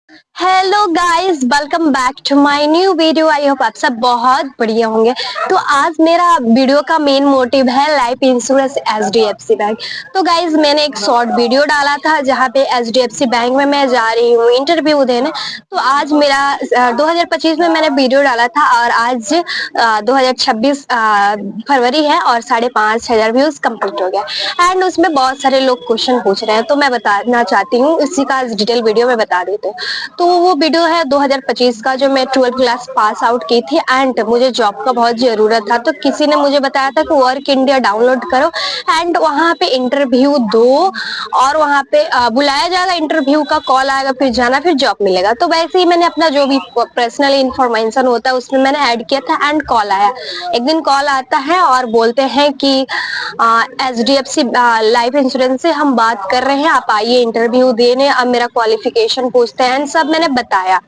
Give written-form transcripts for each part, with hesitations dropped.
Hello guys, welcome back to my new video. I hope आप सब बहुत बढ़िया होंगे। तो आज मेरा वीडियो का मेन मोटिव है लाइफ इंश्योरेंस एचडीएफसी बैंक। तो गाइस मैंने एक शॉर्ट वीडियो डाला था जहां पे एचडीएफसी बैंक में मैं जा रही हूँ इंटरव्यू देने। तो आज मेरा 2025 में मैंने वीडियो डाला था और आज 2026 फरवरी है और 5,500 व्यूज कंप्लीट हो गया। एंड उसमें बहुत सारे लोग क्वेश्चन पूछ रहे हैं, तो मैं बताना चाहती हूँ, इसी का डिटेल वीडियो में बता देती हूँ। तो वो वीडियो है 2025 का, जो मैं 12th क्लास पास आउट की थी एंड मुझे जॉब का बहुत जरूरत था। तो किसी ने मुझे बताया था कि वर्क इंडिया डाउनलोड करो एंड वहां पे इंटरव्यू दो और वहां पे बुलाया जाएगा, इंटरव्यू का कॉल आएगा, फिर जाना, फिर जॉब मिलेगा। तो वैसे ही मैंने अपना जो भी पर्सनल इंफॉर्मेशन होता है उसमें मैंने ऐड किया था एंड कॉल आया। एक दिन कॉल आता है और बोलते हैं कि एचडीएफसी लाइफ इंश्योरेंस से हम बात कर रहे हैं, आप आइए इंटरव्यू देने। अब मेरा क्वालिफिकेशन पूछते हैं, सब मैंने बताया।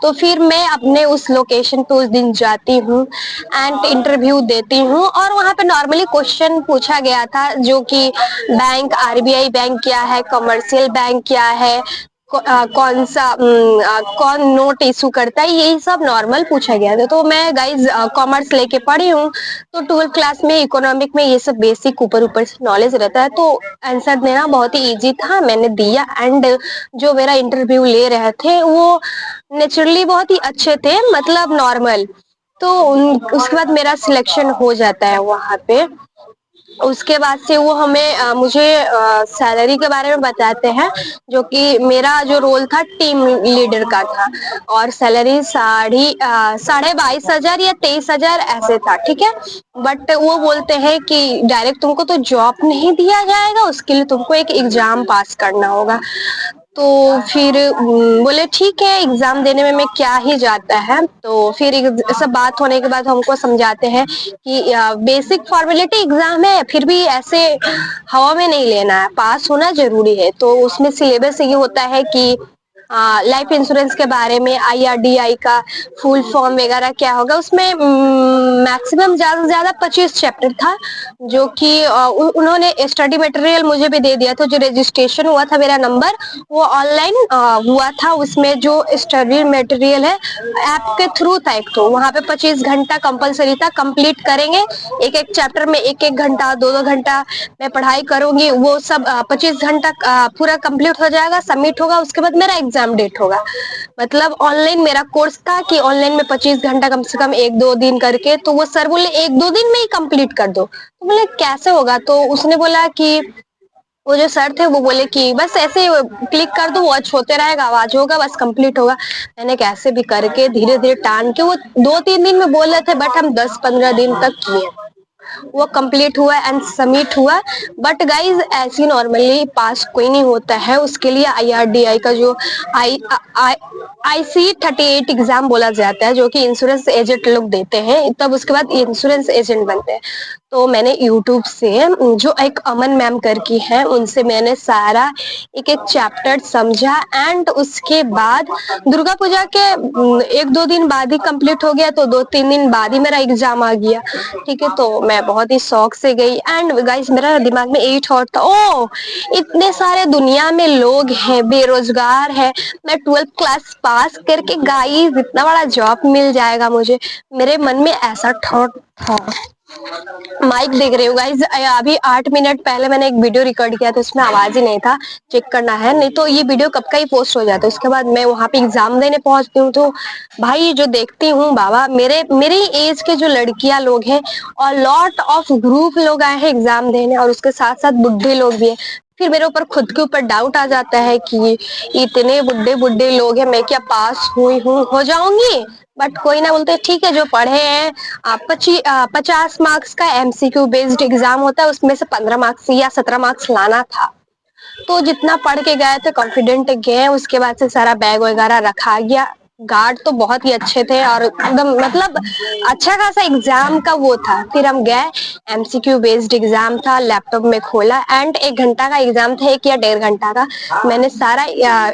तो फिर मैं अपने उस लोकेशन पे उस दिन जाती हूँ एंड इंटरव्यू देती हूँ और वहाँ पे नॉर्मली क्वेश्चन पूछा गया था, जो कि बैंक, आरबीआई बैंक क्या है, कमर्शियल बैंक क्या है, कौन सा कौन नोट इशू करता है, यही सब नॉर्मल पूछा गया था। तो मैं गाइज कॉमर्स लेके पढ़ी हूँ, तो 12th क्लास में इकोनॉमिक में ये सब बेसिक ऊपर ऊपर से नॉलेज रहता है, तो आंसर देना बहुत ही इजी था, मैंने दिया। एंड जो मेरा इंटरव्यू ले रहे थे वो नेचुरली बहुत ही अच्छे थे, मतलब नॉर्मल। तो उसके बाद मेरा सिलेक्शन हो जाता है वहां पे। उसके बाद से वो हमें मुझे सैलरी के बारे में बताते हैं, जो कि मेरा जो रोल था टीम लीडर का था और सैलरी 22,500 या 23,000 ऐसे था, ठीक है। बट वो बोलते हैं कि डायरेक्ट तुमको तो जॉब नहीं दिया जाएगा, उसके लिए तुमको एक एग्जाम पास करना होगा। तो फिर बोले ठीक है, एग्जाम देने में क्या ही जाता है। तो फिर सब बात होने के बाद हमको समझाते हैं कि बेसिक फॉर्मेलिटी एग्जाम है, फिर भी ऐसे हवा में नहीं लेना है, पास होना जरूरी है। तो उसमें सिलेबस ये होता है कि लाइफ इंश्योरेंस के बारे में, आईआरडीआई का फुल फॉर्म वगैरह क्या होगा, उसमें मैक्सिमम ज्यादा से ज्यादा 25 चैप्टर था, जो कि उन्होंने स्टडी मटेरियल मुझे भी दे दिया था। जो रजिस्ट्रेशन हुआ था मेरा नंबर, वो ऑनलाइन हुआ था। उसमें जो स्टडी मटेरियल है ऐप के थ्रू था, एक तो वहां पे 25 घंटा कंपलसरी था, कंप्लीट करेंगे। एक एक चैप्टर में एक एक घंटा, दो दो घंटा मैं पढ़ाई करूंगी। वो सब 25 घंटा पूरा कंप्लीट हो जाएगा, सबमिट होगा, उसके बाद मेरा एग्जाम डेट होगा। मतलब ऑनलाइन मेरा कोर्स था कि ऑनलाइन में 25 घंटा कम से कम एक दो दिन करके, तो वो सर बोले एक दो दिन में ही कंप्लीट कर दो। तो बोले कैसे होगा? तो उसने बोला कि वो जो सर थे वो बोले कि बस ऐसे क्लिक कर दो, वॉच होते रहेगा, आवाज होगा, बस कंप्लीट होगा। मैंने कैसे भी करके धीरे धीरे टान के, वो 2-3 दिन में बोल रहे थे, बट हम 10-15 दिन तक किए। वो कंप्लीट हुआ एंड सबमिट हुआ। बट गाइज ऐसी नॉर्मली पास कोई नहीं होता है, उसके लिए आईआरडीआई का जो आई आई IC38 एग्जाम बोला जाता है, जो कि इंश्योरेंस एजेंट लोग देते हैं, तब उसके बाद इंश्योरेंस एजेंट बनते हैं। तो मैंने यूट्यूब से, जो एक अमन मैम करके है, उनसे मैंने सारा एक एक चैप्टर समझा एंड उसके बाद दुर्गा पूजा के 1-2 दिन बाद ही कंप्लीट हो गया। तो 2-3 दिन बाद ही मेरा एग्जाम आ गया, ठीक है। तो मैं बहुत ही शौक से गई एंड गाइस मेरा दिमाग में यही थॉट था, ओ इतने सारे दुनिया में लोग हैं, बेरोजगार है, मैं 12th क्लास पास करके गाइस इतना बड़ा जॉब मिल जाएगा मुझे। मेरे मन में ऐसा थॉट था। माइक देख रहे हो गाइस, अभी 8 मिनट पहले मैंने एक वीडियो रिकॉर्ड किया था, उसमें आवाज ही नहीं था, चेक करना है, नहीं तो ये वीडियो कब का ही पोस्ट हो जाता है। उसके बाद मैं वहां पे एग्जाम देने पहुंचती हूँ, तो भाई जो देखती हूँ बाबा, मेरे एज के जो लड़कियां लोग हैं और लॉट ऑफ ग्रुप लोग आए हैं एग्जाम देने, और उसके साथ साथ बुढ़े लोग भी हैं। फिर मेरे ऊपर खुद के ऊपर डाउट आ जाता है कि इतने बुढ़े बुढ़े लोग हैं, मैं क्या पास हुई हूँ, हो जाऊंगी? बट कोई ना, बोलते ठीक है, जो पढ़े हैं। 50 मार्क्स का एमसीक्यू बेस्ड एग्जाम होता है, उसमें से 15 मार्क्स या 17 मार्क्स लाना था। तो जितना पढ़ के गए थे कॉन्फिडेंट गए, उसके बाद से सारा बैग वगैरह रखा गया। गार्ड तो बहुत ही अच्छे थे और एकदम मतलब अच्छा खासा एग्जाम का वो था। फिर हम गए, एमसीक्यू बेस्ड एग्जाम था, लैपटॉप में खोला एंड 1 घंटा का एग्जाम था, 1 या 1.5 घंटा का। मैंने सारा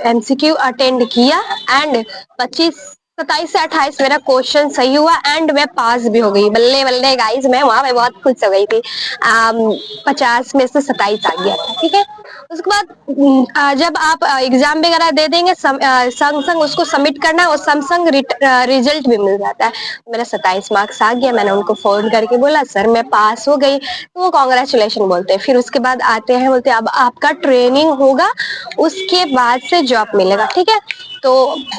एमसीक्यू अटेंड किया एंड 25 27 से 28 मेरा क्वेश्चन सही हुआ एंड मैं पास भी हो गई। बल्ले बल्ले गाइस, मैं वहां पे बहुत खुश हो गई थी। 50 में से 27 आ गया था, ठीक है। उसके बाद जब आप एग्जाम वगैरह दे देंगे, संग संग उसको सबमिट करना है और संग संग रिजल्ट भी मिल जाता है। मेरा 27 मार्क्स आ गया। मैंने उनको फोन करके बोला सर मैं पास हो गई, तो वो कॉन्ग्रेचुलेशन बोलते हैं। फिर उसके बाद आते हैं, बोलते हैं अब आपका ट्रेनिंग होगा, उसके बाद से जॉब मिलेगा, ठीक है। तो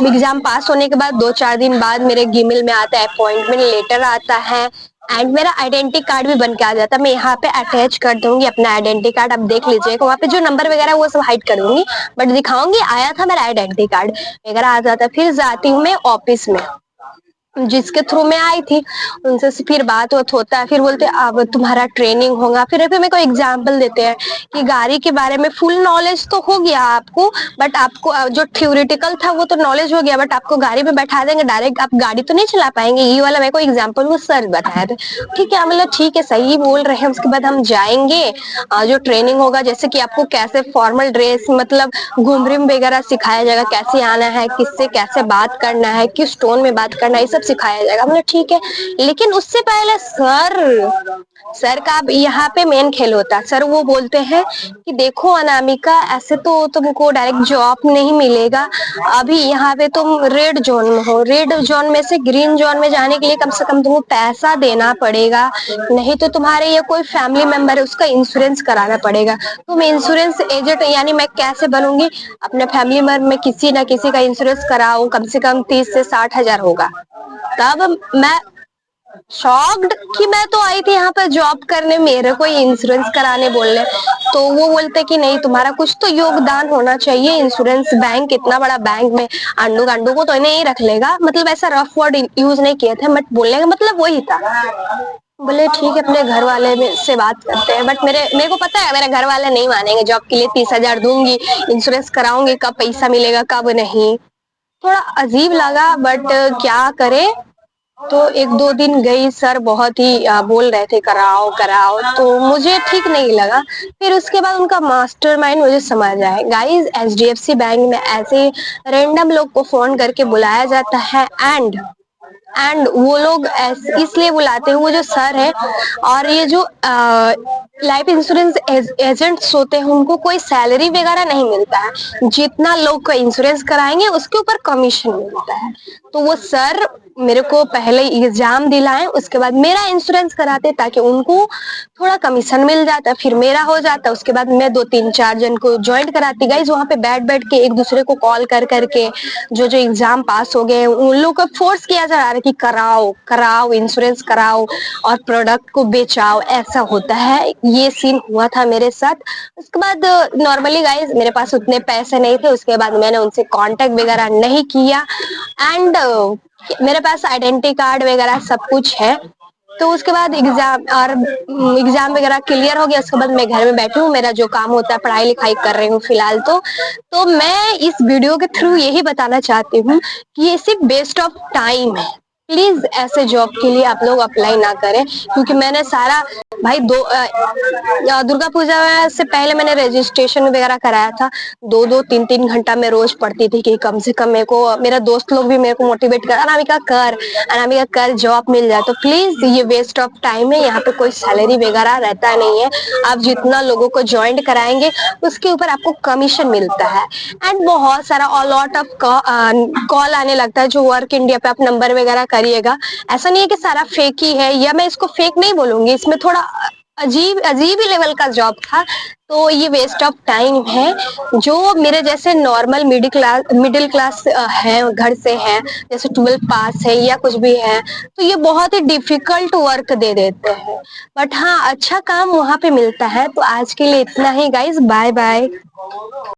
एग्जाम पास होने के बाद 2-4 दिन बाद मेरे जीमेल में आता है, अपॉइंटमेंट लेटर आता है एंड मेरा आइडेंटिटी कार्ड भी बन के आ जाता है। मैं यहाँ पे अटैच कर दूंगी अपना आइडेंटिटी कार्ड, आप देख लीजिएगा। वहाँ पे जो नंबर वगैरह वो सब हाइड कर दूंगी, बट दिखाऊंगी आया था मेरा आइडेंटिटी कार्ड वगैरह आ जाता है। फिर जाती हूँ मैं ऑफिस में, जिसके थ्रू मैं आई थी, उनसे फिर बात होता है। फिर बोलते हैं अब तुम्हारा ट्रेनिंग होगा। फिर मेरे को एग्जाम्पल देते हैं कि गाड़ी के बारे में फुल नॉलेज तो हो गया आपको, बट आपको जो थ्योरेटिकल था वो तो नॉलेज हो गया, बट आपको गाड़ी में बैठा देंगे डायरेक्ट, आप गाड़ी तो नहीं चला पाएंगे। ये वाला मेरे को एग्जाम्पल वो सर बताया था। ठीक है, मतलब ठीक है, सही बोल रहे हैं। उसके बाद हम जाएंगे, जो ट्रेनिंग होगा, जैसे कि आपको कैसे फॉर्मल ड्रेस, मतलब घुंघरू वगैरह सिखाया जाएगा, कैसे आना है, किससे कैसे बात करना है, किस टोन में बात करना है, ये सब सिखाया जाएगा। मतलब ठीक है, लेकिन उससे पहले सर का अब यहाँ पे मेन खेल होता है। सर वो बोलते हैं कि देखो अनामिका, ऐसे तो तुमको डायरेक्ट जॉब नहीं मिलेगा, अभी यहाँ पे तुम रेड जोन में हो, रेड जोन में से ग्रीन जोन में जाने के लिए कम से कम तुमको पैसा देना पड़ेगा, नहीं तो तुम्हारे ये कोई फैमिली मेंबर है उसका इंश्योरेंस कराना पड़ेगा। तुम इंश्योरेंस एजेंट, यानी मैं कैसे बनूंगी, अपने फैमिली मेंबर में किसी ना किसी का इंश्योरेंस कराऊं, कम से कम 30 से 60 हजार होगा। तब मैं शॉक्ड कि मैं तो आई थी यहाँ पे जॉब करने, मेरे को इंश्योरेंस कराने बोल रहे। तो वो बोलते कि नहीं, तुम्हारा कुछ तो योगदान होना चाहिए। इंश्योरेंस बैंक, इतना बड़ा बैंक में अंडू गांडू को तो नहीं रख लेगा, मतलब ऐसा रफ वर्ड यूज नहीं किए थे, बट बोलने का मतलब वही था। बोले ठीक है, अपने घर वाले में से बात करते हैं, बट मेरे को पता है मेरे घर वाले नहीं मानेंगे। जॉब के लिए 30 हजार दूंगी, इंश्योरेंस कराऊंगी, कब पैसा मिलेगा कब नहीं, थोड़ा अजीब लगा, बट क्या करे। तो 1-2 दिन गई, सर बहुत ही बोल रहे थे कराओ कराओ, तो मुझे ठीक नहीं लगा। फिर उसके बाद उनका मास्टरमाइंड मुझे समझ आया। गाइस, एचडीएफसी बैंक में ऐसे रैंडम लोग को फोन करके बुलाया जाता है एंड वो लोग इसलिए बुलाते हैं, वो जो सर है और ये जो लाइफ इंश्योरेंस एजेंट्स होते हैं, उनको कोई सैलरी वगैरह नहीं मिलता है। जितना लोग का इंश्योरेंस कराएंगे उसके ऊपर कमीशन मिलता है। तो वो सर मेरे को पहले एग्जाम दिलाए, उसके बाद मेरा इंश्योरेंस कराते, ताकि उनको थोड़ा कमीशन मिल जाता, फिर मेरा हो जाता। उसके बाद मैं 2-3-4 जन को ज्वाइन कराती। गाइस, वहां पे बैठ बैठ के एक दूसरे को कॉल कर करके जो जो एग्जाम पास हो गए उन लोग को फोर्स किया जा रहा है कि कराओ कराओ, इंश्योरेंस कराओ और प्रोडक्ट को बेचाओ। ऐसा होता है, ये सीन हुआ था मेरे साथ। उसके बाद नॉर्मली गाइस मेरे पास उतने पैसे नहीं थे, उसके बाद मैंने उनसे कांटेक्ट वगैरह नहीं किया एंड मेरे पास आइडेंटिटी कार्ड वगैरह सब कुछ है। तो उसके बाद एग्जाम वगैरह क्लियर हो गया। उसके बाद मैं घर में बैठी हूँ, मेरा जो काम होता है पढ़ाई लिखाई कर रही हूँ फिलहाल। तो मैं इस वीडियो के थ्रू यही बताना चाहती हूँ कि ये सिर्फ वेस्ट ऑफ टाइम है। प्लीज ऐसे जॉब के लिए आप लोग अप्लाई ना करें, क्योंकि मैंने सारा भाई दुर्गा पूजा से पहले मैंने रजिस्ट्रेशन वगैरह कराया था। 2-2, 3-3 घंटा मैं रोज पढ़ती थी कि कम से कम मेरे को, मेरा दोस्त लोग भी मेरे को मोटिवेट कर, अनामिका कर जॉब मिल जाए। तो प्लीज ये वेस्ट ऑफ टाइम है, यहाँ पे कोई सैलरी वगैरह रहता नहीं है। आप जितना लोगों को ज्वाइन कराएंगे उसके ऊपर आपको कमीशन मिलता है एंड बहुत सारा लॉट ऑफ कॉल आने लगता है। जो वर्क इंडिया पे आप नंबर वगैरह करिएगा, ऐसा नहीं है कि सारा फेक ही है, या मैं इसको फेक नहीं बोलूंगी, इसमें थोड़ा अजीब अजीब ही लेवल का जॉब था। तो ये वेस्ट ऑफ टाइम है। जो मेरे जैसे नॉर्मल मिडिल क्लास है, घर से है, जैसे 12 पास है या कुछ भी है, तो ये बहुत ही डिफिकल्ट वर्क दे देते हैं। बट हाँ, अच्छा काम वहां पे मिलता है। तो आज के लिए इतना ही गाइस, बाय बाय।